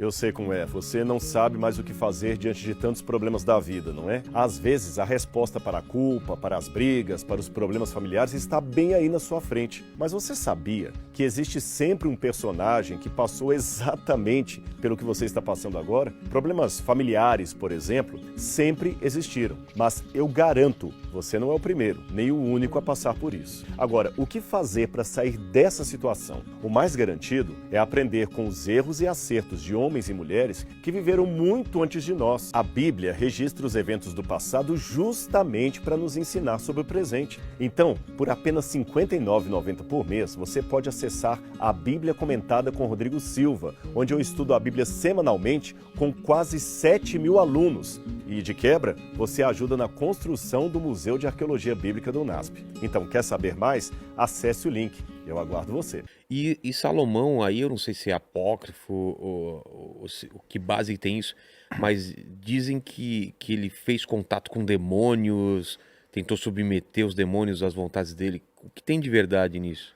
Eu sei como é, você não sabe mais o que fazer diante de tantos problemas da vida, não é? Às vezes, a resposta para a culpa, para as brigas, para os problemas familiares está bem aí na sua frente. Mas você sabia que existe sempre um personagem que passou exatamente pelo que você está passando agora? Problemas familiares, por exemplo, sempre existiram. Mas eu garanto, você não é o primeiro, nem o único a passar por isso. Agora, o que fazer para sair dessa situação? O mais garantido é aprender com os erros e acertos de homens e mulheres que viveram muito antes de nós. A Bíblia registra os eventos do passado justamente para nos ensinar sobre o presente. Então, por apenas R$ 59,90 por mês, você pode acessar a Bíblia Comentada com Rodrigo Silva, onde eu estudo a Bíblia semanalmente com quase 7.000 alunos. E, de quebra, você ajuda na construção do Museu de Arqueologia Bíblica do UNASP. Então, quer saber mais? Acesse o link. Eu aguardo você. E Salomão, aí eu não sei se é apócrifo ou que base tem isso, mas dizem que ele fez contato com demônios, tentou submeter os demônios às vontades dele. O que tem de verdade nisso?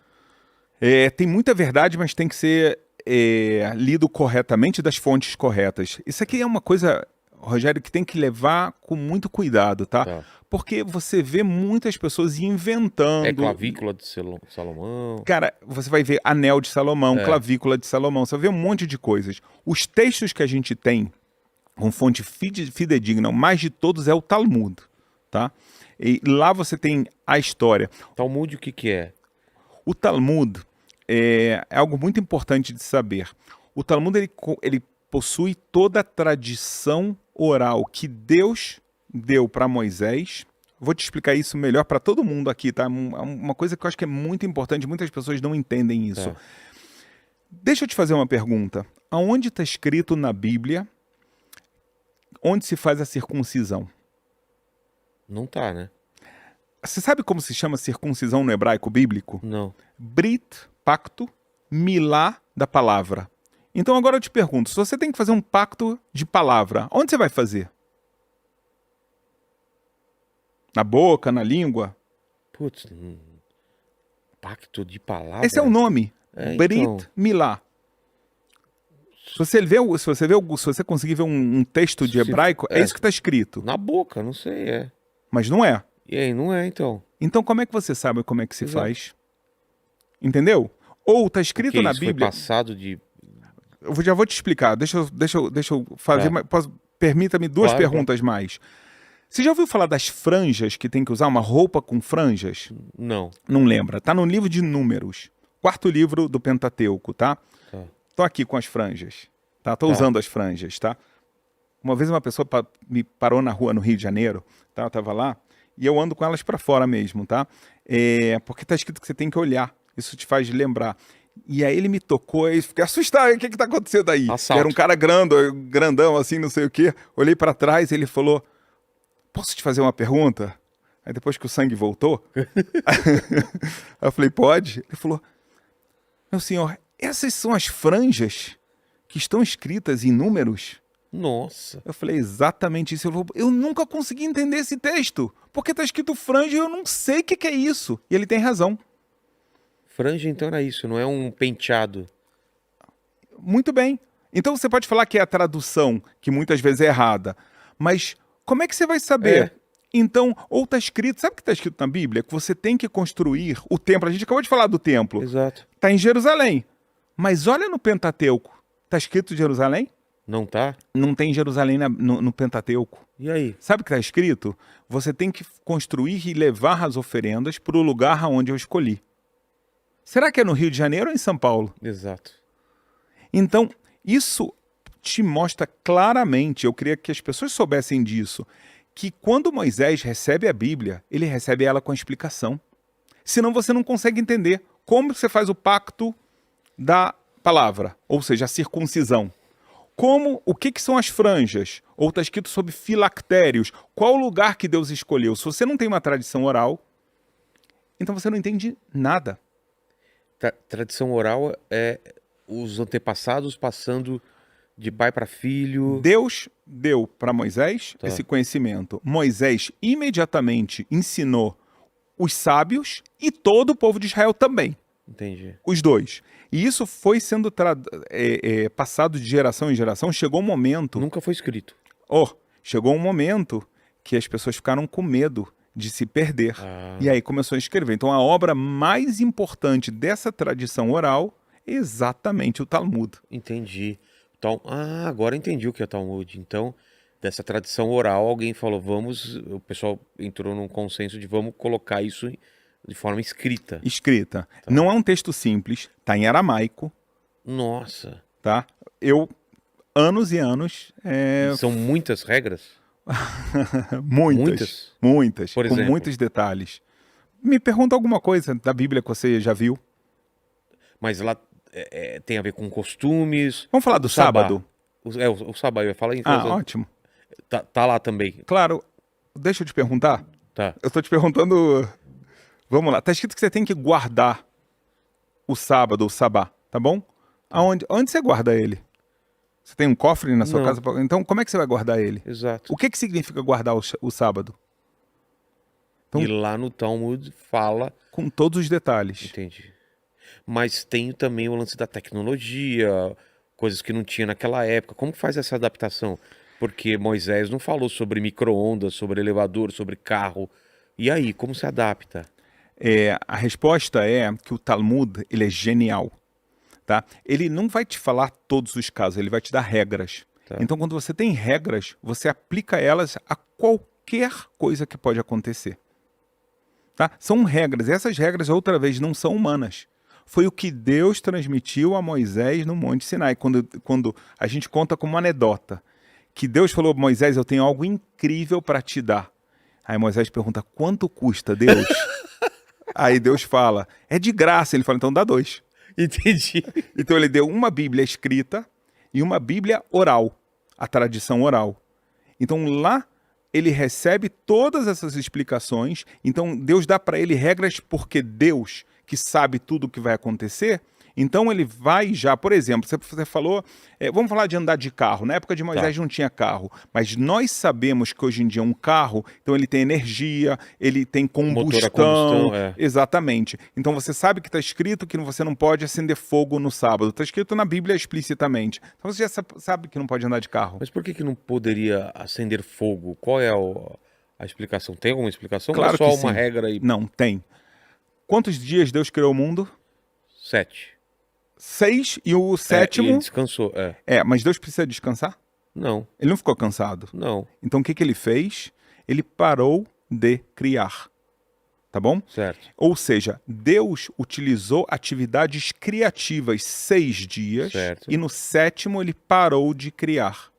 Tem muita verdade, mas tem que ser lido corretamente das fontes corretas. Isso aqui é uma coisa, Rogério, que tem que levar com muito cuidado, tá? Porque você vê muitas pessoas inventando... É clavícula de Salomão? Cara, você vai ver anel de Salomão, clavícula de Salomão, você vai ver um monte de coisas. Os textos que a gente tem com fonte fidedigna, o mais de todos é o Talmud, tá? E lá você tem a história. Talmud o que é? O Talmud é algo muito importante de saber. O Talmud ele possui toda a tradição oral que Deus deu para Moisés. Vou te explicar isso melhor para todo mundo aqui, tá? Uma coisa que eu acho que é muito importante, muitas pessoas não entendem isso. Deixa eu te fazer uma pergunta. Aonde está escrito na Bíblia onde se faz a circuncisão? Não tá, né? Você sabe como se chama circuncisão no hebraico bíblico? Não. Brit, pacto, milá, da palavra. Então agora eu te pergunto, se você tem que fazer um pacto de palavra, onde você vai fazer? Na boca, na língua? Putz, pacto de palavra? Esse é o nome. Brit, então. milá. Se você conseguir ver um texto de hebraico, é isso que está escrito. Na boca, não sei, Mas não é. E aí, não é, então. Então como é que você sabe como é que se faz? Entendeu? Ou está escrito na Bíblia... Foi passado de... Eu já vou te explicar. Deixa eu fazer... Permita-me duas perguntas mais. Você já ouviu falar das franjas, que tem que usar uma roupa com franjas? Não. Não lembra. Tá no livro de Números. 4º livro do Pentateuco, tá? Tô aqui com as franjas. Tá? Tô usando as franjas, tá? Uma vez uma pessoa me parou na rua no Rio de Janeiro, tá? Eu tava lá, e eu ando com elas para fora mesmo, tá? Porque tá escrito que você tem que olhar. Isso te faz lembrar. E aí ele me tocou e fiquei assustado. O que tá acontecendo aí? Era um cara grandão, assim, não sei o quê. Olhei para trás e ele falou... Posso te fazer uma pergunta? Aí depois que o sangue voltou, eu falei, pode? Ele falou, meu senhor, essas são as franjas que estão escritas em Números? Nossa. Eu falei, exatamente isso. Ele falou, eu nunca consegui entender esse texto, porque está escrito franja e eu não sei o que é isso. E ele tem razão. Franja, então, era isso, não é um penteado. Muito bem. Então você pode falar que é a tradução, que muitas vezes é errada, mas... Como é que você vai saber? Então, ou está escrito... Sabe o que está escrito na Bíblia? Que você tem que construir o templo. A gente acabou de falar do templo. Exato. Está em Jerusalém. Mas olha no Pentateuco. Está escrito Jerusalém? Não tá? Não tem Jerusalém no Pentateuco. E aí? Sabe o que está escrito? Você tem que construir e levar as oferendas para o lugar aonde eu escolhi. Será que é no Rio de Janeiro ou em São Paulo? Exato. Então, isso... te mostra claramente, eu queria que as pessoas soubessem disso, que quando Moisés recebe a Bíblia, ele recebe ela com a explicação. Senão você não consegue entender como você faz o pacto da palavra, ou seja, a circuncisão. O que são as franjas? Ou está escrito sobre filactérios. Qual o lugar que Deus escolheu? Se você não tem uma tradição oral, então você não entende nada. Tradição oral é os antepassados passando... de pai para filho. Deus deu para Moisés esse conhecimento. Moisés imediatamente ensinou os sábios e todo o povo de Israel também. Entendi. Os dois. E isso foi sendo passado de geração em geração. Chegou um momento... Nunca foi escrito. Chegou um momento que as pessoas ficaram com medo de se perder. E aí começou a escrever. Então a obra mais importante dessa tradição oral é exatamente o Talmud. Entendi. Então, agora entendi o que é Talmud. Então, dessa tradição oral, alguém falou, o pessoal entrou num consenso de vamos colocar isso de forma escrita. Escrita. Não é um texto simples, está em aramaico. Nossa. Tá? Anos e anos... São muitas regras? Muitas. Por Com exemplo? muitos detalhes. Me pergunta alguma coisa da Bíblia que você já viu. Mas lá tem a ver com costumes. Vamos falar do sábado? O sábado, eu ia falar então. Ótimo. Tá lá também. Claro. Deixa eu te perguntar. Tá. Eu estou te perguntando... Vamos lá. Tá escrito que você tem que guardar o sábado, o sabá, tá bom? Onde você guarda ele? Você tem um cofre na sua Não. casa? Então, como é que você vai guardar ele? Exato. O que significa guardar o sábado? Então, E lá no Talmud fala... com todos os detalhes. Entendi. Mas tem também o lance da tecnologia, coisas que não tinha naquela época. Como que faz essa adaptação? Porque Moisés não falou sobre micro-ondas, sobre elevador, sobre carro. E aí, como se adapta? A resposta é que o Talmud ele é genial. Tá? Ele não vai te falar todos os casos, ele vai te dar regras. Tá. Então, quando você tem regras, você aplica elas a qualquer coisa que pode acontecer. Tá? São regras. Essas regras, outra vez, não são humanas. Foi o que Deus transmitiu a Moisés no Monte Sinai. Quando a gente conta como uma anedota, que Deus falou, Moisés, eu tenho algo incrível para te dar. Aí Moisés pergunta, quanto custa, Deus? Aí Deus fala, é de graça. Ele fala, então dá 2. Entendi. Então ele deu uma Bíblia escrita e uma Bíblia oral, a tradição oral. Então lá ele recebe todas essas explicações, então Deus dá para ele regras porque Deus, que sabe tudo o que vai acontecer, então ele vai já, por exemplo, você falou, vamos falar de andar de carro, na época de Moisés não tinha carro, mas nós sabemos que hoje em dia um carro, então ele tem energia, ele tem combustão, exatamente. Então você sabe que está escrito que você não pode acender fogo no sábado, está escrito na Bíblia explicitamente, então você já sabe que não pode andar de carro. Mas por que não poderia acender fogo? Qual é a explicação? Tem alguma explicação? Claro ou é só que uma sim. regra aí? Não, tem. Quantos dias Deus criou o mundo? 7. 6 e o sétimo... ele descansou, mas Deus precisa descansar? Não. Ele não ficou cansado? Não. Então o que ele fez? Ele parou de criar. Tá bom? Certo. Ou seja, Deus utilizou atividades criativas 6 dias certo. E no 7º ele parou de criar.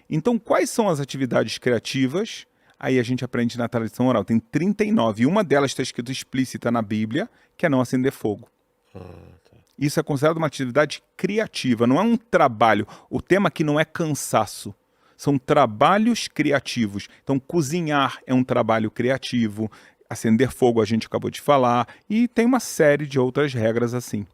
Então quais são as atividades criativas? Aí a gente aprende na tradição oral. Tem 39. E uma delas está escrito explícita na Bíblia, que é não acender fogo. Tá. Isso é considerado uma atividade criativa, não é um trabalho. O tema aqui não é cansaço, são trabalhos criativos. Então, cozinhar é um trabalho criativo, acender fogo a gente acabou de falar, e tem uma série de outras regras assim.